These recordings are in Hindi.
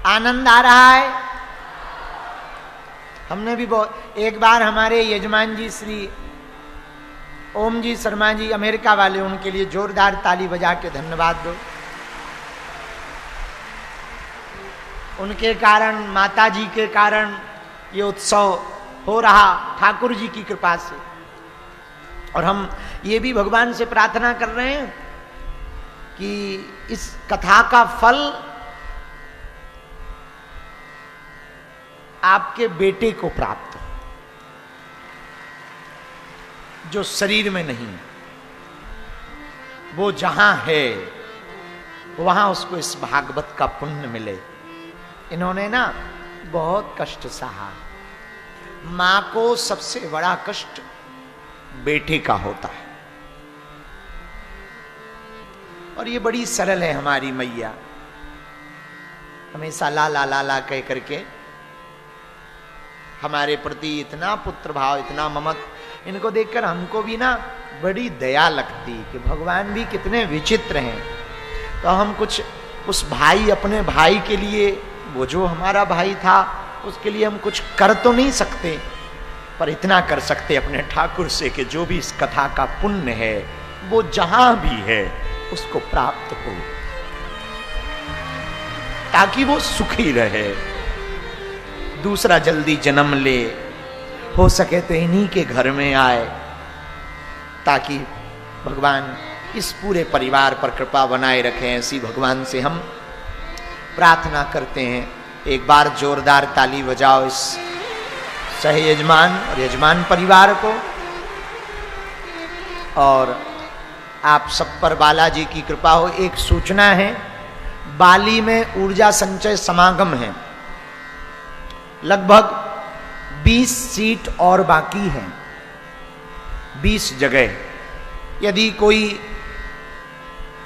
आनंद आ रहा है। हमने भी बहुत, एक बार हमारे यजमान जी श्री ओम जी शर्मा जी अमेरिका वाले, उनके लिए जोरदार ताली बजा के धन्यवाद दो। उनके कारण, माता जी के कारण ये उत्सव हो रहा, ठाकुर जी की कृपा से। और हम ये भी भगवान से प्रार्थना कर रहे हैं कि इस कथा का फल आपके बेटे को प्राप्त हो, जो शरीर में नहीं, वो जहां है वहां उसको इस भागवत का पुण्य मिले। इन्होंने ना बहुत कष्ट सहा। मां को सबसे बड़ा कष्ट बेटे का होता है, और ये बड़ी सरल है हमारी मैया, हमेशा लाला लाला कह करके हमारे प्रति इतना पुत्र भाव, इतना ममत। इनको देखकर हमको भी ना बड़ी दया लगती कि भगवान भी कितने विचित्र हैं। तो हम कुछ उस भाई, अपने भाई के लिए, वो जो हमारा भाई था, उसके लिए हम कुछ कर तो नहीं सकते, पर इतना कर सकते अपने ठाकुर से कि जो भी इस कथा का पुण्य है वो जहां भी है उसको प्राप्त हो, ताकि वो सुखी रहे, दूसरा जल्दी जन्म ले, हो सके तो इन्हीं के घर में आए, ताकि भगवान इस पूरे परिवार पर कृपा बनाए रखें। ऐसी भगवान से हम प्रार्थना करते हैं। एक बार जोरदार ताली बजाओ इस सह यजमान और यजमान परिवार को। और आप सब पर बालाजी की कृपा हो। एक सूचना है, बाली में ऊर्जा संचय समागम है, लगभग 20 सीट और बाकी है, 20 जगह। यदि कोई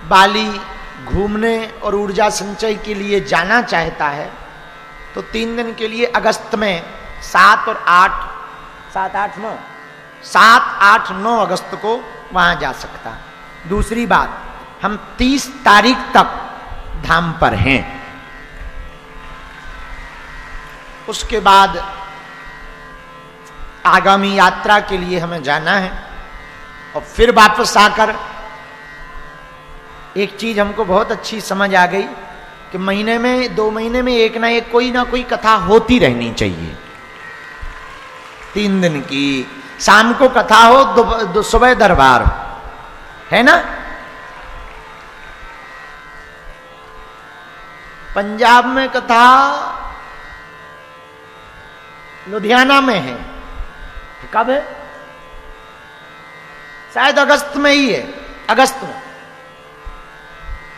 बाली घूमने और ऊर्जा संचय के लिए जाना चाहता है तो 3 दिन के लिए अगस्त में 7 और 8, 9 अगस्त को वहां जा सकता है। दूसरी बात, हम 30 तारीख तक धाम पर हैं, उसके बाद आगामी यात्रा के लिए हमें जाना है। और फिर वापस आकर एक चीज हमको बहुत अच्छी समझ आ गई कि महीने में, 2 महीने में एक ना एक कोई ना कोई कथा होती रहनी चाहिए। 3 दिन की, शाम को कथा हो, सुबह दरबार, है ना। पंजाब में कथा लुधियाना में है, कब है? शायद अगस्त में ही है, अगस्त में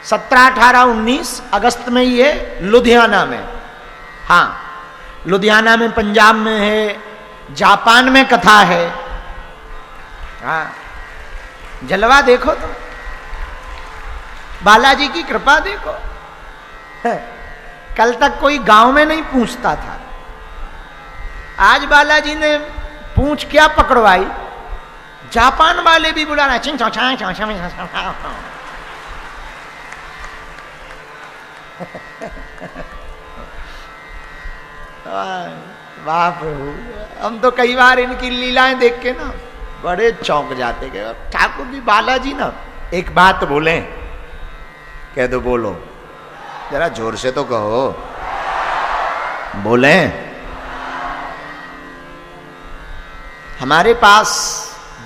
17, 18, 19 अगस्त में ही है लुधियाना में। हाँ, लुधियाना में, पंजाब में है, जापान में कथा है। हाँ, जलवा देखो तुम, बालाजी की कृपा देखो। कल तक कोई गांव में नहीं पूछता था, आज बालाजी ने पूछ क्या पकड़वाई, जापान वाले भी बुला रहे। वाह प्रभु, हम तो कई बार इनकी लीलाएं देख के ना बड़े चौंक जाते कि ठाकुर जी बालाजी ना एक बात बोले। कह दो, बोलो जरा जोर से तो कहो, बोले। हमारे पास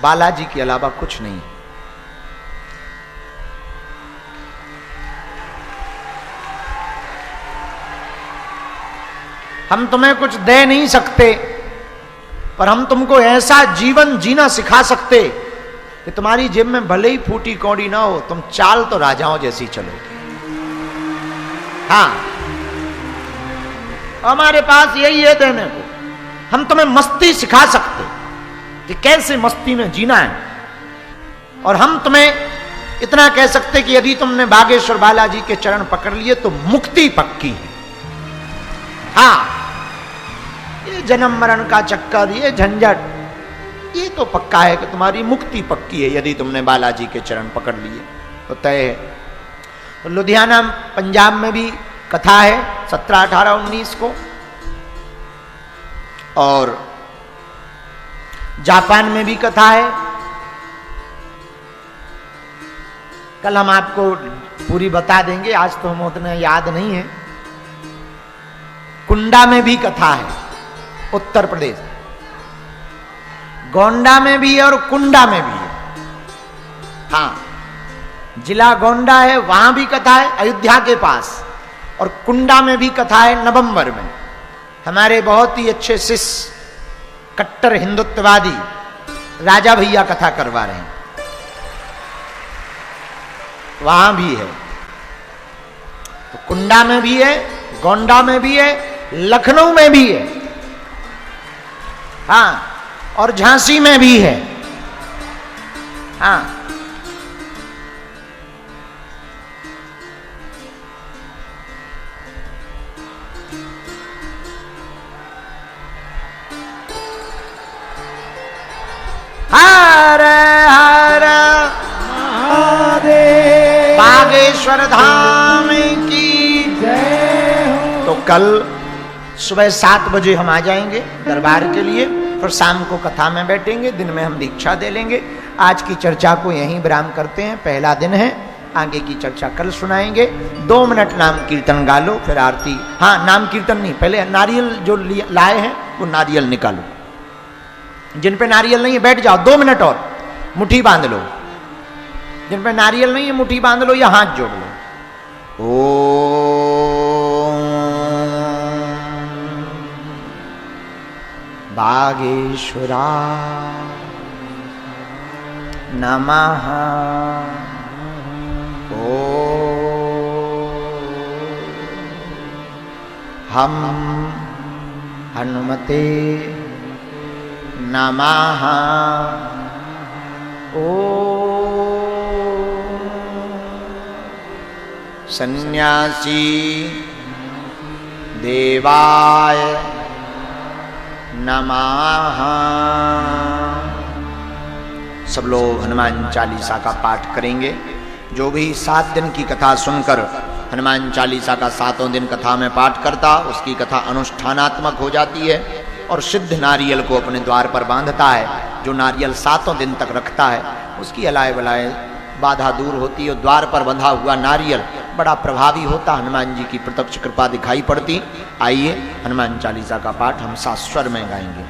बालाजी के अलावा कुछ नहीं। हम तुम्हें कुछ दे नहीं सकते, पर हम तुमको ऐसा जीवन जीना सिखा सकते कि तुम्हारी जेब में भले ही फूटी कौड़ी ना हो, तुम चाल तो राजाओं जैसी चलोगे। हाँ, हमारे पास यही है देने को। हम तुम्हें मस्ती सिखा सकते कि कैसे मस्ती में जीना है, और हम तुम्हें इतना कह सकते कि यदि तुमने बागेश्वर बालाजी के चरण पकड़ लिए तो मुक्ति पक्की है। हाँ, ये जन्म मरण का चक्कर, ये झंझट, ये तो पक्का है कि तुम्हारी मुक्ति पक्की है यदि तुमने बालाजी के चरण पकड़ लिए तो तय है। तो लुधियाना पंजाब में भी कथा है 17, 18, 19 को। और जापान में भी कथा है। कल हम आपको पूरी बता देंगे, आज तो हम उतना याद नहीं है। कुंडा में भी कथा है, उत्तर प्रदेश। गोंडा में भी है और कुंडा में भी है। हाँ, जिला गोंडा है, वहां भी कथा है अयोध्या के पास। और कुंडा में भी कथा है नवंबर में। हमारे बहुत ही अच्छे शिष्य कट्टर हिंदुत्ववादी राजा भैया कथा करवा रहे हैं, वहां भी है। तो कुंडा में भी है, गोंडा में भी है, लखनऊ में भी है, हाँ, और झांसी में भी है। हाँ, हर हर महादेव, बागेश्वर धाम की जय। तो कल सुबह 7 बजे हम आ जाएंगे दरबार के लिए, फिर शाम को कथा में बैठेंगे, दिन में हम दीक्षा दे लेंगे। आज की चर्चा को यहीं विराम करते हैं, पहला दिन है, आगे की चर्चा कल सुनाएंगे। 2 मिनट नाम कीर्तन गा लो, फिर आरती। हाँ, नाम कीर्तन नहीं, पहले नारियल जो लाए हैं वो नारियल निकालो। जिन पे नारियल नहीं है बैठ जाओ, 2 मिनट और, मुट्ठी बांध लो। जिन पे नारियल नहीं है मुट्ठी बांध लो या हाथ जोड़ लो। ओम बागेश्वरा नमः। हम हनुमते नमः। सन्यासी देवाय नमः। सब लोग हनुमान चालीसा का पाठ करेंगे। जो भी 7 दिन की कथा सुनकर हनुमान चालीसा का 7वें दिन कथा में पाठ करता, उसकी कथा अनुष्ठानात्मक हो जाती है और सिद्ध नारियल को अपने द्वार पर बांधता है। जो नारियल 7 दिन तक रखता है उसकी अलाए बलाए बाधा दूर होती है। द्वार पर बंधा हुआ नारियल बड़ा प्रभावी होता, हनुमान जी की प्रत्यक्ष कृपा दिखाई पड़ती। आइए हनुमान चालीसा का पाठ हम 7 स्वर में गाएंगे।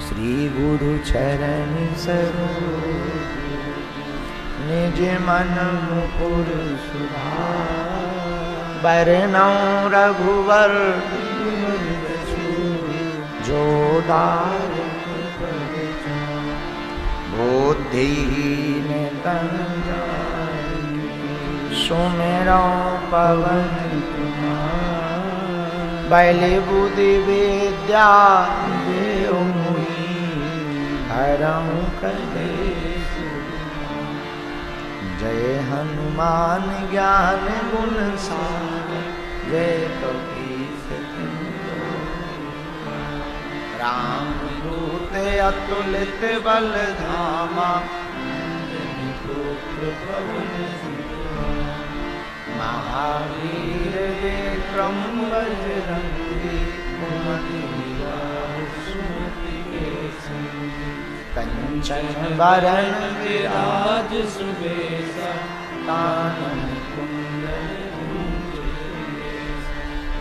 श्री गुरु चरण सरोज निज मन मुकुर सुधार, बरनउँ रघुवर जो दायक बुद्धिहीन तनु जानिके, सुमिरौ पवन कुमार। बल बुद्धि विद्या देहु मोहि, हरहु कलेश। जय हनुमान ज्ञान गुण सागर, जय कपीस राम दूत अतुलित बल धामा, महावीर विक्रम बजरंगी, कुमति निवार सुमति के संगी। कंचन बरन विराज सुबेसा, कानन कुंडल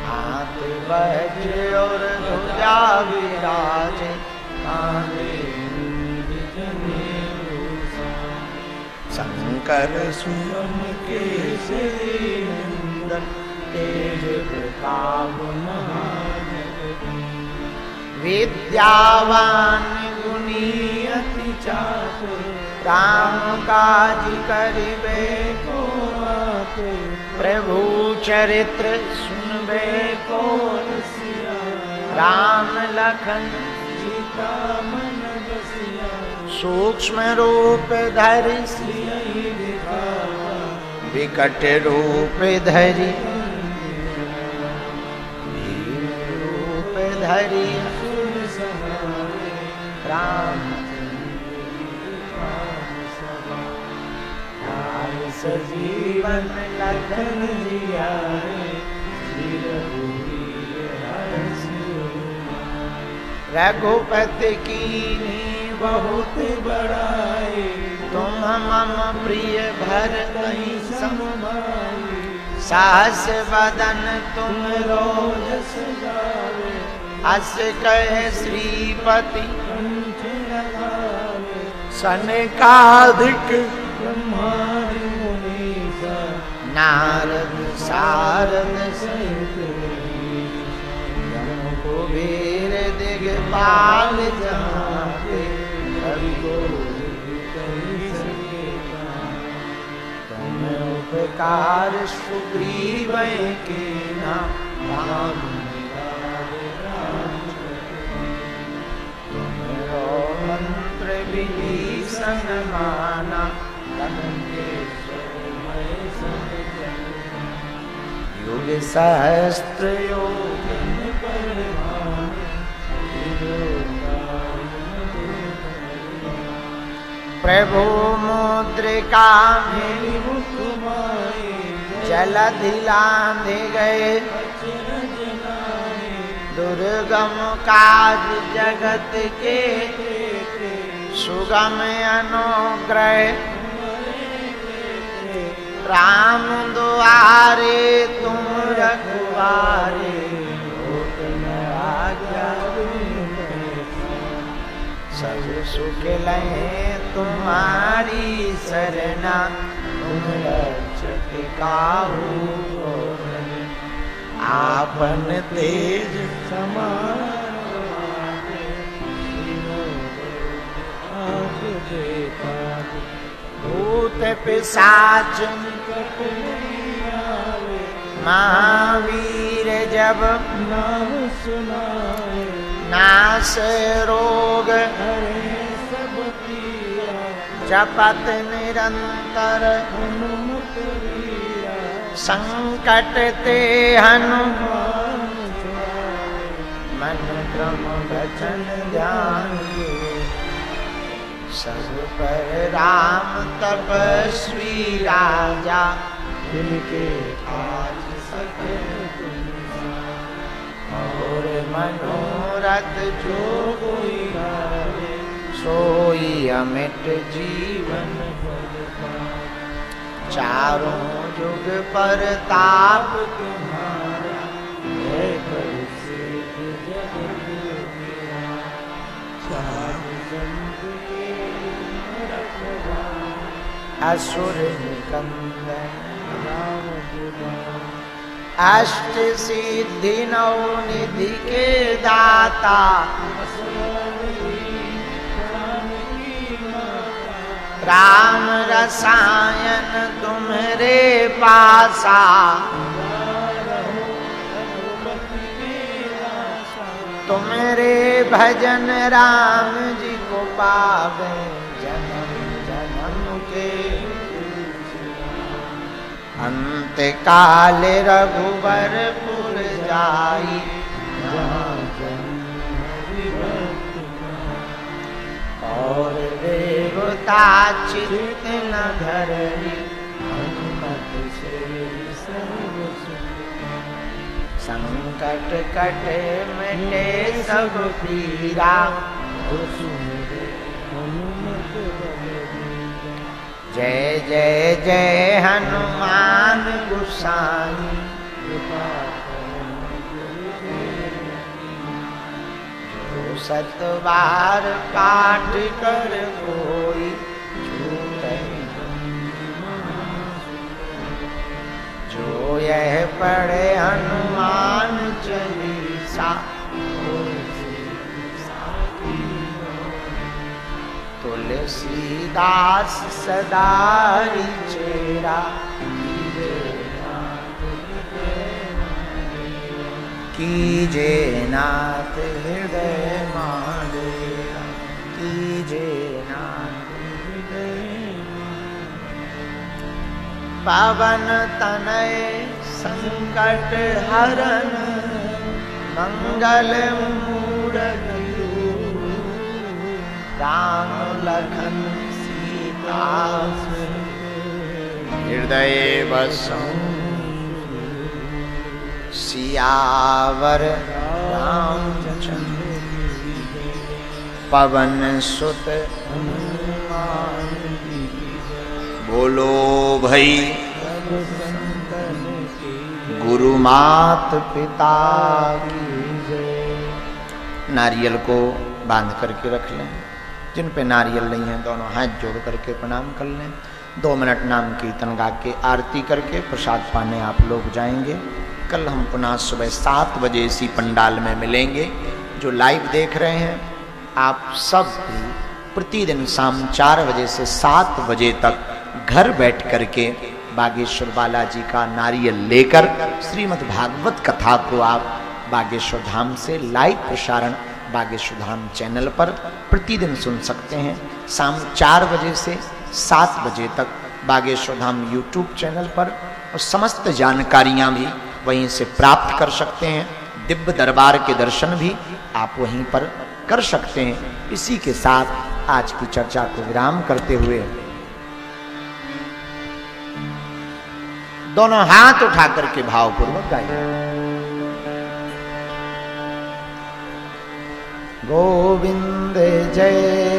हाथ वज्र और ध्वजा विराजे, कांधे मूंज जनेऊ साजे। शंकर सुमन केसरी नंदन, तेज प्रताप महाजगवंदन। विद्यावान गुणी अति चातुर, राम काज करिबे को आतुर। प्रभु चरित्र सुनबे को रसिया, राम लखन सीता मन बसिया। सूक्ष्म रूप धरि सियहि दिखावा, विकट रूप धरि भीम रूप धरि असुर संहारे। राम सजीवन लखन जियारे, रघुपति कीन्ही बहुत बड़ाई, तुम मम प्रिय भरतहि सम भाई। साहस बदन तुम रोजस गावे, अस कहे श्रीपति कंठ लगावे। सनकादिक ब्रह्मादि मुनीसा, नारद सारद सहित यम कुबेर दिगपाल जाते। कवि तुम उपकार सुग्रीव कीन्हा, राम तुमरो मंत्र विभीषण माना। युग सहस्त्र योजन परमान, प्रभु मुद्रिका मेरी मुख माए। जलधि लांघे गए दुर्गम काज जगत के, सुगम अनुग्रह राम दुआरे। तुम रखवारे होत न आज्ञा, सब सुख लहे तुम्हारी सरना। तुम रक्षक काहू को, आपन तेज समान भूत पिशाच महावीर जब नाम सुनाए। नाश रोग हरे सब पीरा, जपत निरंतर हनुमत वीरा। संकट ते हनुमान छुड़ाए, मन क्रम वचन ध्यान के। सब पर राम तपस्वी राजा, जिनके काज सकल तुम और मनोरथ जो कोई गावे। सोई अमिट जीवन फल पाए, चारों जुग पर ताप तुम्हारा। है परिसिद्ध जगत जिया, साधु संत के रखवारे। असुर निकंदन राम जुबान, अष्ट सिद्धि नौ निधि के दाता। राम रसायन तुम्हारे पासा, तुम्हारे भजन राम जी को पावे। जन्म जन्म के अंत काल रघुबरपुर जाई। और देवता चित्त न धरई, हनुमत से सर्व सुख। संकट कटे मिटे सब पीरा, हनुमत बलबीरा। जय जय जय हनुमान गोसाई, जो सत बार पाठ कर कोई छूटै। जो यह पढ़े हनुमान चालीसा, तुलसीदास सदा चेरा। कीजे नाथ हृदय मांडेरा, कीजे नाथ हृदय। पवन तनय संकट हरन, मंगल मूरति। राम लखन सीता हृदय बसं, सियावर रामचंद्र पवन सुत बोलो भाई गुरु मात पिता की जय। नारियल को बांध करके रख लें, जिन पे नारियल नहीं है दोनों हाथ जोड़ करके प्रणाम कर लें। 2 मिनट नाम कीर्तन गा के आरती करके प्रसाद पाने आप लोग जाएंगे। कल हम पुनः सुबह 7 बजे इसी पंडाल में मिलेंगे। जो लाइव देख रहे हैं आप सब प्रतिदिन शाम 4 बजे से 7 बजे तक घर बैठ करके बागेश्वर बालाजी का नारियल लेकर श्रीमद् भागवत कथा को आप बागेश्वर धाम से लाइव प्रसारण बागेश्वर धाम चैनल पर प्रतिदिन सुन सकते हैं। शाम 4 बजे से 7 बजे तक बागेश्वर धाम यूट्यूब चैनल पर, और समस्त जानकारियां भी वहीं से प्राप्त कर सकते हैं। दिव्य दरबार के दर्शन भी आप वहीं पर कर सकते हैं। इसी के साथ आज की चर्चा को विराम करते हुए दोनों हाथ उठा करके भावपूर्वक गाइए। गोविंद जय